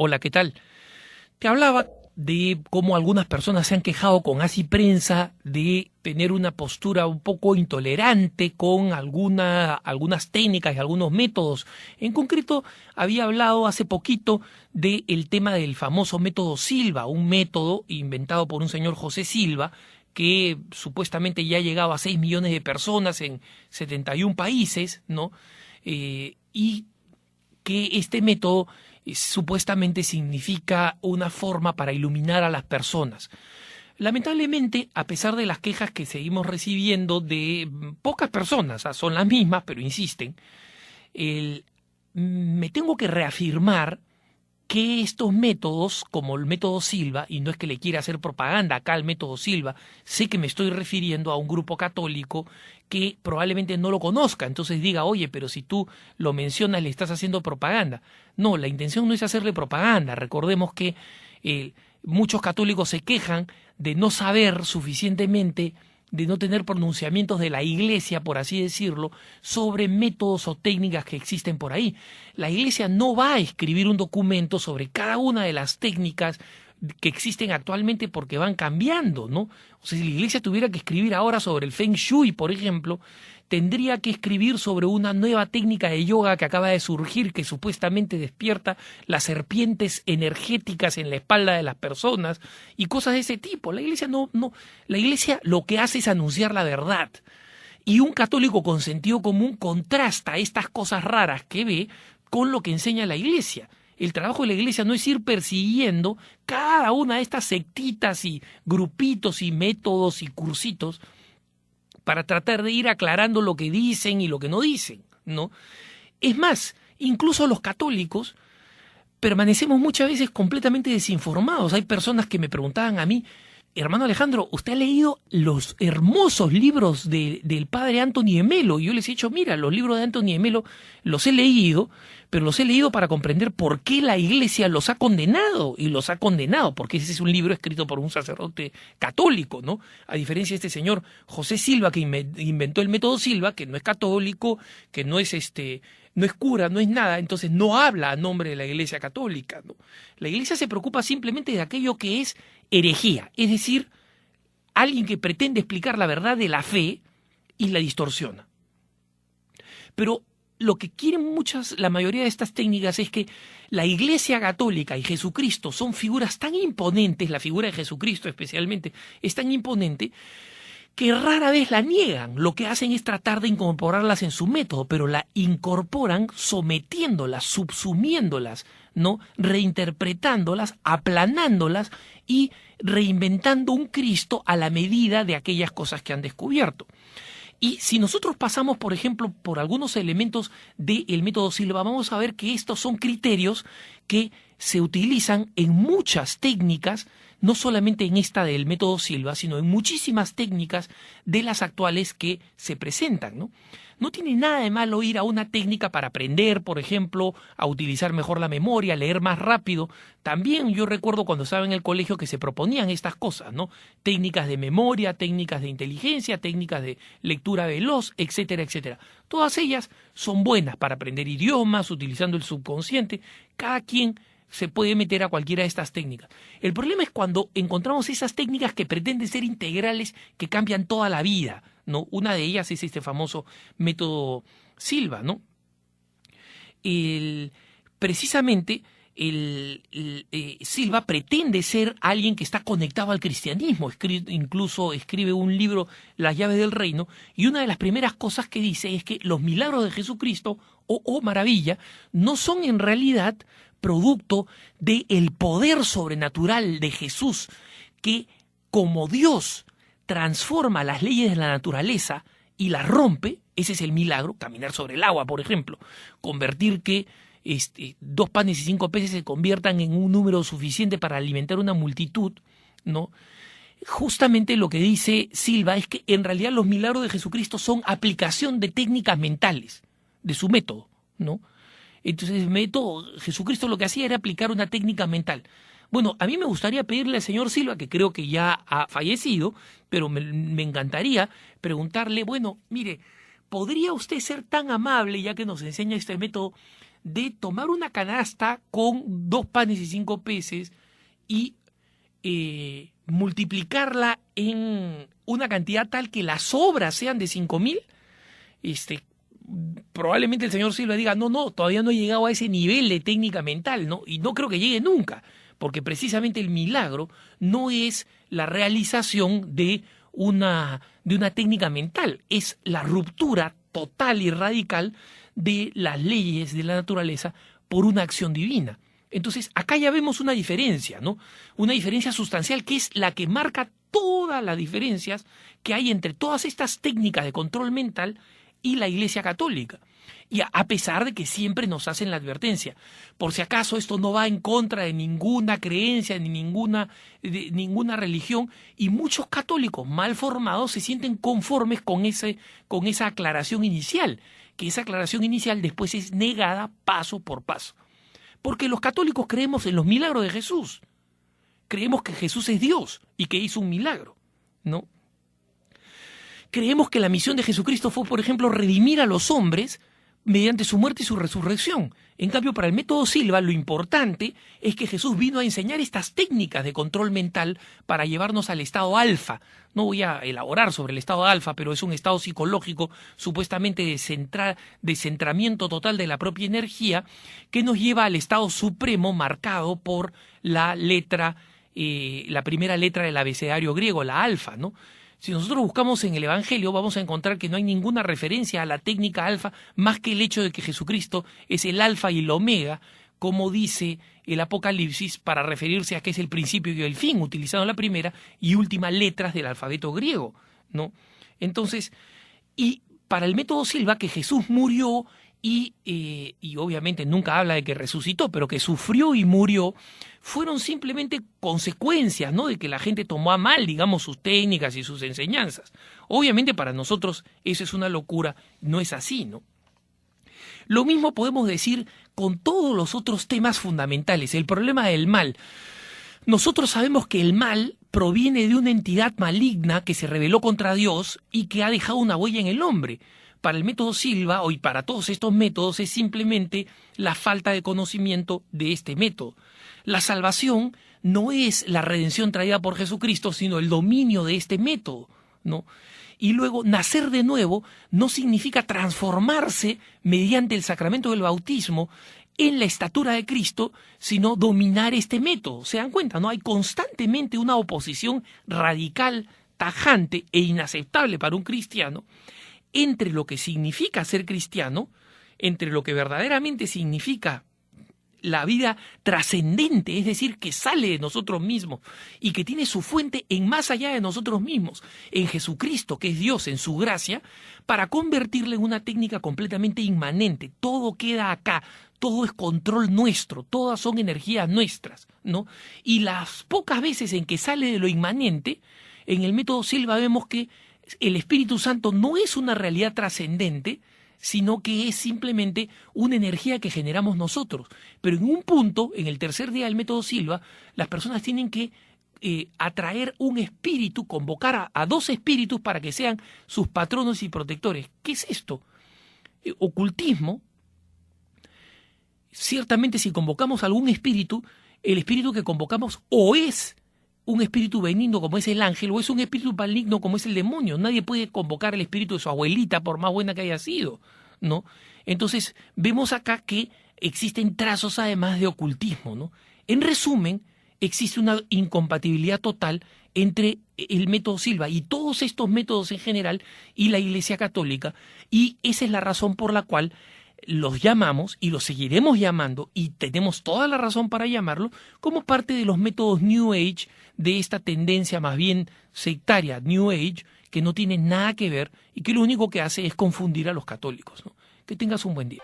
Hola, ¿qué tal? Te hablaba de cómo algunas personas se han quejado con Haz y Prensa de tener una postura un poco intolerante con algunas técnicas y algunos métodos. En concreto, había hablado hace poquito del tema del famoso método Silva, un método inventado por un señor José Silva, que supuestamente ya ha llegado a 6 millones de personas en 71 países, ¿no? Y que este método supuestamente significa una forma para iluminar a las personas. Lamentablemente, a pesar de las quejas que seguimos recibiendo de pocas personas, son las mismas, pero insisten, me tengo que reafirmar que estos métodos, como el método Silva, y no es que le quiera hacer propaganda acá al método Silva, sé que me estoy refiriendo a un grupo católico que probablemente no lo conozca, entonces diga, oye, pero si tú lo mencionas le estás haciendo propaganda. No, la intención no es hacerle propaganda, recordemos que muchos católicos se quejan de no saber suficientemente, de no tener pronunciamientos de la Iglesia, por así decirlo, sobre métodos o técnicas que existen por ahí. La Iglesia no va a escribir un documento sobre cada una de las técnicas que existen actualmente porque van cambiando, ¿no? O sea, si la Iglesia tuviera que escribir ahora sobre el Feng Shui, por ejemplo, tendría que escribir sobre una nueva técnica de yoga que acaba de surgir, que supuestamente despierta las serpientes energéticas en la espalda de las personas y cosas de ese tipo. La Iglesia la Iglesia lo que hace es anunciar la verdad. Y un católico con sentido común contrasta estas cosas raras que ve con lo que enseña la Iglesia. El trabajo de la Iglesia no es ir persiguiendo cada una de estas sectitas y grupitos y métodos y cursitos para tratar de ir aclarando lo que dicen y lo que no dicen, ¿no? Es más, incluso los católicos permanecemos muchas veces completamente desinformados. Hay personas que me preguntaban a mí, hermano Alejandro, ¿usted ha leído los hermosos libros del padre Anthony de Melo? Y yo les he dicho, mira, los libros de Anthony de Melo los he leído, pero los he leído para comprender por qué la Iglesia los ha condenado, y los ha condenado, porque ese es un libro escrito por un sacerdote católico, ¿no? A diferencia de este señor José Silva, que inventó el método Silva, que no es católico, que no es no es cura, no es nada, entonces no habla a nombre de la Iglesia católica, ¿no? La Iglesia se preocupa simplemente de aquello que es herejía, es decir, alguien que pretende explicar la verdad de la fe y la distorsiona. Pero lo que quieren la mayoría de estas técnicas es que la Iglesia católica y Jesucristo son figuras tan imponentes, la figura de Jesucristo especialmente es tan imponente, que rara vez la niegan. Lo que hacen es tratar de incorporarlas en su método, pero la incorporan sometiéndolas, subsumiéndolas, ¿no? Reinterpretándolas, aplanándolas y reinventando un Cristo a la medida de aquellas cosas que han descubierto. Y si nosotros pasamos, por ejemplo, por algunos elementos del método Silva, vamos a ver que estos son criterios que se utilizan en muchas técnicas, no solamente en esta del método Silva, sino en muchísimas técnicas de las actuales que se presentan, ¿no? No tiene nada de malo ir a una técnica para aprender, por ejemplo, a utilizar mejor la memoria, leer más rápido. También yo recuerdo cuando estaba en el colegio que se proponían estas cosas, ¿no? Técnicas de memoria, técnicas de inteligencia, técnicas de lectura veloz, etcétera, etcétera. Todas ellas son buenas para aprender idiomas, utilizando el subconsciente. Cada quien se puede meter a cualquiera de estas técnicas. El problema es cuando encontramos esas técnicas que pretenden ser integrales, que cambian toda la vida, ¿no? Una de ellas es este famoso método Silva, ¿no? Precisamente Silva pretende ser alguien que está conectado al cristianismo, incluso escribe un libro, Las llaves del reino, y una de las primeras cosas que dice es que los milagros de Jesucristo, maravilla, no son en realidad producto del poder sobrenatural de Jesús, que como Dios transforma las leyes de la naturaleza y las rompe. Ese es el milagro, caminar sobre el agua, por ejemplo, convertir que 2 panes y 5 peces se conviertan en un número suficiente para alimentar una multitud, ¿no? Justamente lo que dice Silva es que en realidad los milagros de Jesucristo son aplicación de técnicas mentales, de su método, ¿no? Entonces el método, Jesucristo lo que hacía era aplicar una técnica mental. Bueno, a mí me gustaría pedirle al señor Silva, que creo que ya ha fallecido, pero me encantaría preguntarle, bueno, mire, ¿podría usted ser tan amable, ya que nos enseña este método, de tomar una canasta con 2 panes y 5 peces y multiplicarla en una cantidad tal que las sobras sean de 5.000, probablemente el señor Silva diga, no, todavía no he llegado a ese nivel de técnica mental, ¿no? Y no creo que llegue nunca, porque precisamente el milagro no es la realización de una técnica mental, es la ruptura total y radical de las leyes de la naturaleza por una acción divina. Entonces, acá ya vemos una diferencia, ¿no? Una diferencia sustancial que es la que marca todas las diferencias que hay entre todas estas técnicas de control mental y la Iglesia Católica. Y a pesar de que siempre nos hacen la advertencia, por si acaso esto no va en contra de ninguna creencia, ni ninguna religión, y muchos católicos mal formados se sienten conformes con esa aclaración inicial, que esa aclaración inicial después es negada paso por paso. Porque los católicos creemos en los milagros de Jesús. Creemos que Jesús es Dios y que hizo un milagro, ¿no? Creemos que la misión de Jesucristo fue, por ejemplo, redimir a los hombres mediante su muerte y su resurrección. En cambio, para el método Silva, lo importante es que Jesús vino a enseñar estas técnicas de control mental para llevarnos al estado alfa. No voy a elaborar sobre el estado alfa, pero es un estado psicológico supuestamente de centramiento total de la propia energía que nos lleva al estado supremo marcado por la primera letra del abecedario griego, la alfa, ¿no? Si nosotros buscamos en el Evangelio, vamos a encontrar que no hay ninguna referencia a la técnica alfa más que el hecho de que Jesucristo es el alfa y el omega, como dice el Apocalipsis, para referirse a que es el principio y el fin, utilizando la primera y última letras del alfabeto griego, ¿no? Entonces, y para el método Silva, que Jesús murió y obviamente nunca habla de que resucitó, pero que sufrió y murió, fueron simplemente consecuencias, ¿no?, de que la gente tomó a mal, digamos, sus técnicas y sus enseñanzas. Obviamente para nosotros eso es una locura, no es así, ¿no? Lo mismo podemos decir con todos los otros temas fundamentales. El problema del mal. Nosotros sabemos que el mal proviene de una entidad maligna que se rebeló contra Dios y que ha dejado una huella en el hombre. Para el método Silva, y para todos estos métodos, es simplemente la falta de conocimiento de este método. La salvación no es la redención traída por Jesucristo, sino el dominio de este método, ¿no? Y luego, nacer de nuevo no significa transformarse mediante el sacramento del bautismo en la estatura de Cristo, sino dominar este método. ¿Se dan cuenta? ¿No? Hay constantemente una oposición radical, tajante e inaceptable para un cristiano entre lo que significa ser cristiano, entre lo que verdaderamente significa la vida trascendente, es decir, que sale de nosotros mismos y que tiene su fuente en más allá de nosotros mismos, en Jesucristo, que es Dios, en su gracia, para convertirla en una técnica completamente inmanente. Todo queda acá, todo es control nuestro, todas son energías nuestras, ¿no? Y las pocas veces en que sale de lo inmanente, en el método Silva vemos que el Espíritu Santo no es una realidad trascendente, sino que es simplemente una energía que generamos nosotros. Pero en un punto, en el tercer día del método Silva, las personas tienen que atraer un espíritu, convocar a 2 espíritus para que sean sus patronos y protectores. ¿Qué es esto? Ocultismo. Ciertamente, si convocamos algún espíritu, el espíritu que convocamos o es un espíritu benigno como es el ángel, o es un espíritu maligno como es el demonio. Nadie puede convocar el espíritu de su abuelita, por más buena que haya sido, ¿no? Entonces, vemos acá que existen trazos además de ocultismo, ¿no? En resumen, existe una incompatibilidad total entre el método Silva y todos estos métodos en general y la Iglesia Católica, y esa es la razón por la cual los llamamos y los seguiremos llamando, y tenemos toda la razón para llamarlo, como parte de los métodos New Age, de esta tendencia más bien sectaria New Age, que no tiene nada que ver y que lo único que hace es confundir a los católicos, ¿no? Que tengas un buen día.